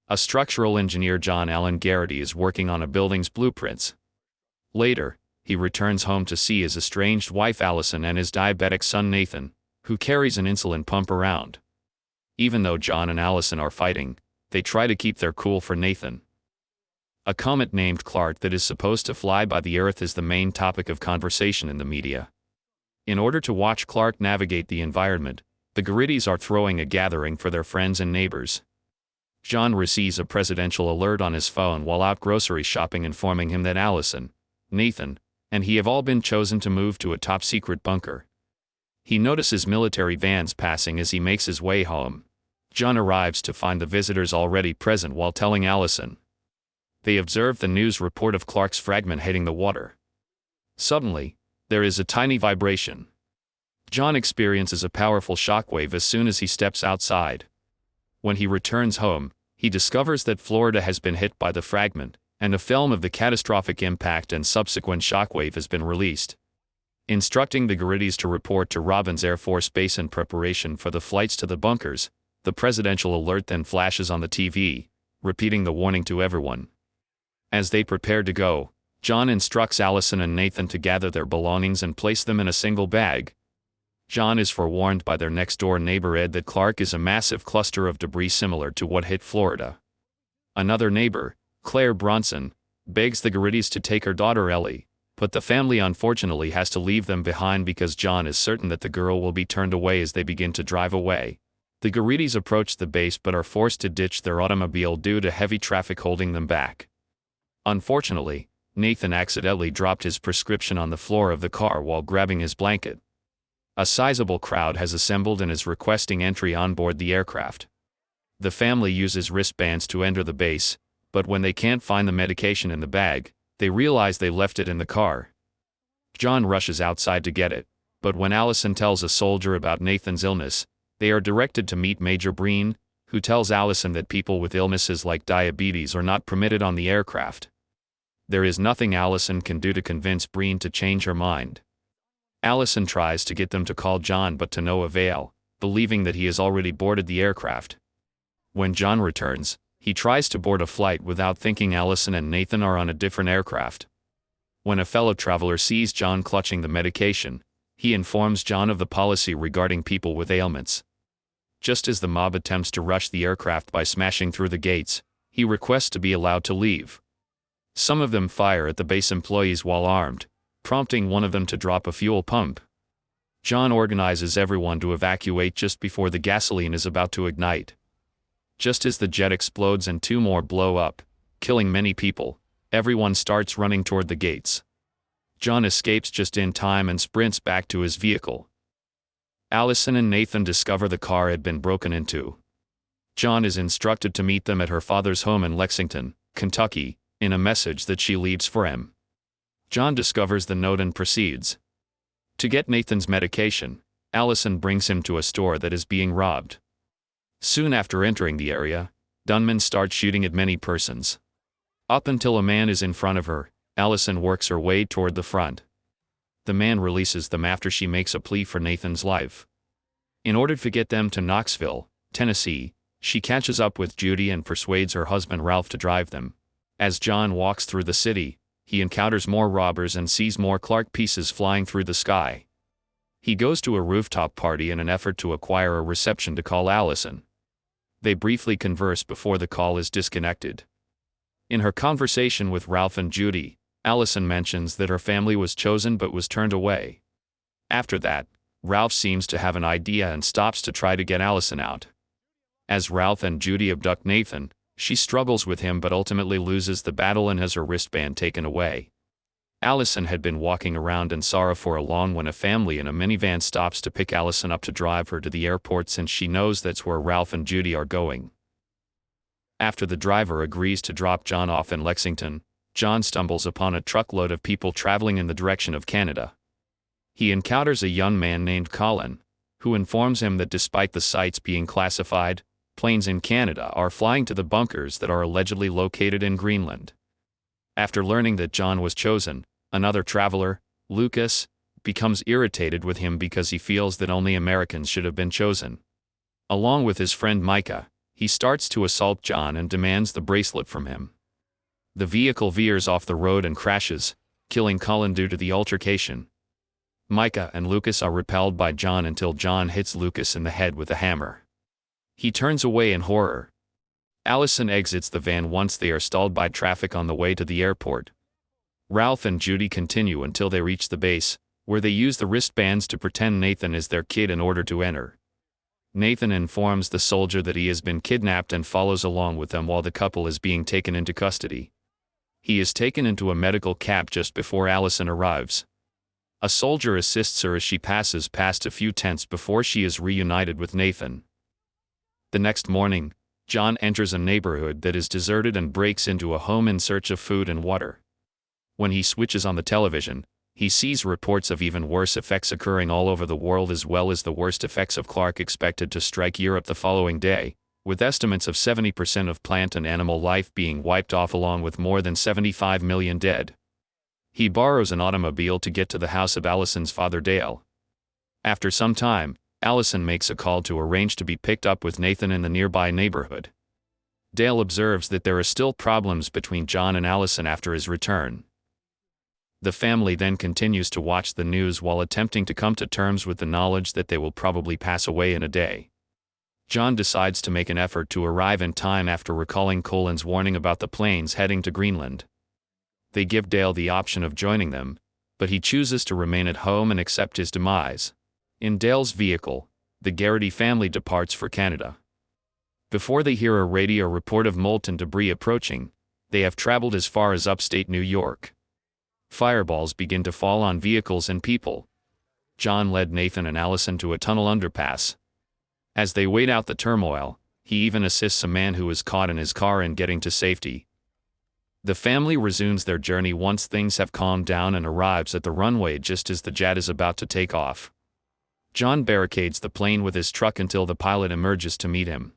A structural engineer, John Allen Garrity, is working on a building's blueprints. Later, he returns home to see his estranged wife Allison and his diabetic son Nathan, who carries an insulin pump around. Even though John and Allison are fighting, they try to keep their cool for Nathan. A comet named Clark that is supposed to fly by the Earth is the main topic of conversation in the media. In order to watch Clark navigate the environment, the Garritys are throwing a gathering for their friends and neighbors. John receives a presidential alert on his phone while out grocery shopping informing him that Allison, Nathan, and he have all been chosen to move to a top-secret bunker. He notices military vans passing as he makes his way home. John arrives to find the visitors already present while telling Allison. They observe the news report of Clark's fragment hitting the water. Suddenly, there is a tiny vibration. John experiences a powerful shockwave as soon as he steps outside. When he returns home, he discovers that Florida has been hit by the fragment, and a film of the catastrophic impact and subsequent shockwave has been released. Instructing the Garritys to report to Robins Air Force Base in preparation for the flights to the bunkers, the presidential alert then flashes on the TV, repeating the warning to everyone. As they prepare to go, John instructs Allison and Nathan to gather their belongings and place them in a single bag. John is forewarned by their next-door neighbor Ed that Clark is a massive cluster of debris similar to what hit Florida. Another neighbor, Claire Bronson, begs the Garritys to take her daughter Ellie, but the family unfortunately has to leave them behind because John is certain that the girl will be turned away as they begin to drive away. The Garritys approach the base but are forced to ditch their automobile due to heavy traffic holding them back. Unfortunately, Nathan accidentally dropped his prescription on the floor of the car while grabbing his blanket. A sizable crowd has assembled and is requesting entry on board the aircraft. The family uses wristbands to enter the base, but when they can't find the medication in the bag, they realize they left it in the car. John rushes outside to get it, but when Allison tells a soldier about Nathan's illness, they are directed to meet Major Breen, who tells Allison that people with illnesses like diabetes are not permitted on the aircraft. There is nothing Allison can do to convince Breen to change her mind. Allison tries to get them to call John but to no avail, believing that he has already boarded the aircraft. When John returns, he tries to board a flight without thinking Allison and Nathan are on a different aircraft. When a fellow traveler sees John clutching the medication, he informs John of the policy regarding people with ailments. Just as the mob attempts to rush the aircraft by smashing through the gates, he requests to be allowed to leave. Some of them fire at the base employees while armed, prompting one of them to drop a fuel pump. John organizes everyone to evacuate just before the gasoline is about to ignite. Just as the jet explodes and two more blow up, killing many people, everyone starts running toward the gates. John escapes just in time and sprints back to his vehicle. Allison and Nathan discover the car had been broken into. John is instructed to meet them at her father's home in Lexington, Kentucky, in a message that she leaves for him. John discovers the note and proceeds. To get Nathan's medication, Allison brings him to a store that is being robbed. Soon after entering the area, gunmen start shooting at many persons. Up until a man is in front of her, Allison works her way toward the front. The man releases them after she makes a plea for Nathan's life. In order to get them to Knoxville, Tennessee, she catches up with Judy and persuades her husband Ralph to drive them. As John walks through the city, he encounters more robbers and sees more Clark pieces flying through the sky. He goes to a rooftop party in an effort to acquire a reception to call Allison. They briefly converse before the call is disconnected. In her conversation with Ralph and Judy, Allison mentions that her family was chosen but was turned away. After that, Ralph seems to have an idea and stops to try to get Allison out. As Ralph and Judy abduct Nathan, she struggles with him but ultimately loses the battle and has her wristband taken away. Allison had been walking around in sorrow for a long when a family in a minivan stops to pick Allison up to drive her to the airport since she knows that's where Ralph and Judy are going. After the driver agrees to drop John off in Lexington, John stumbles upon a truckload of people traveling in the direction of Canada. He encounters a young man named Colin, who informs him that despite the sites being classified, planes in Canada are flying to the bunkers that are allegedly located in Greenland. After learning that John was chosen, another traveler, Lucas, becomes irritated with him because he feels that only Americans should have been chosen. Along with his friend Micah, He starts to assault John and demands the bracelet from him. The vehicle veers off the road and crashes, killing Cullen due to the altercation. Micah and Lucas are repelled by John until John hits Lucas in the head with a hammer. He turns away in horror. Allison exits the van once they are stalled by traffic on the way to the airport. Ralph and Judy continue until they reach the base, where they use the wristbands to pretend Nathan is their kid in order to enter. Nathan informs the soldier that he has been kidnapped and follows along with them while the couple is being taken into custody. He is taken into a medical cab just before Allison arrives. A soldier assists her as she passes past a few tents before she is reunited with Nathan. The next morning, John enters a neighborhood that is deserted and breaks into a home in search of food and water. When he switches on the television, he sees reports of even worse effects occurring all over the world, as well as the worst effects of Clark expected to strike Europe the following day, with estimates of 70% of plant and animal life being wiped off along with more than 75 million dead. He borrows an automobile to get to the house of Allison's father Dale. After some time, Allison makes a call to arrange to be picked up with Nathan in the nearby neighborhood. Dale observes that there are still problems between John and Allison after his return. The family then continues to watch the news while attempting to come to terms with the knowledge that they will probably pass away in a day. John decides to make an effort to arrive in time after recalling Colin's warning about the planes heading to Greenland. They give Dale the option of joining them, but he chooses to remain at home and accept his demise. In Dale's vehicle, the Garrity family departs for Canada. Before they hear a radio report of molten debris approaching, they have traveled as far as upstate New York. Fireballs begin to fall on vehicles and people. John led Nathan and Allison to a tunnel underpass. As they wait out the turmoil, he even assists a man who was caught in his car in getting to safety. The family resumes their journey once things have calmed down and arrives at the runway just as the jet is about to take off. John barricades the plane with his truck until the pilot emerges to meet him.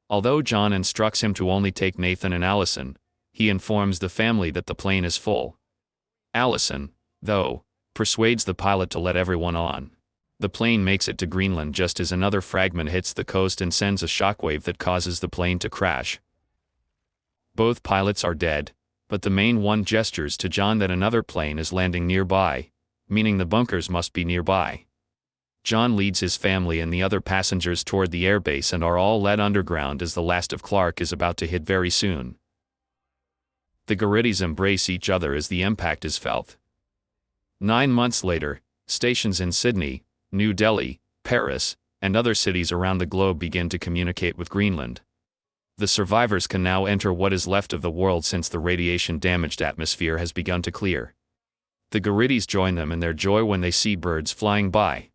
Although John instructs him to only take Nathan and Allison, he informs the family that the plane is full. Allison, though, persuades the pilot to let everyone on. The plane makes it to Greenland just as another fragment hits the coast and sends a shockwave that causes the plane to crash. Both pilots are dead, but the main one gestures to John that another plane is landing nearby, meaning the bunkers must be nearby. John leads his family and the other passengers toward the airbase and are all led underground as the last of Clark is about to hit very soon. The Garritys embrace each other as the impact is felt. 9 months later, stations in Sydney, New Delhi, Paris, and other cities around the globe begin to communicate with Greenland. The survivors can now enter what is left of the world since the radiation-damaged atmosphere has begun to clear. The Garritys join them in their joy when they see birds flying by.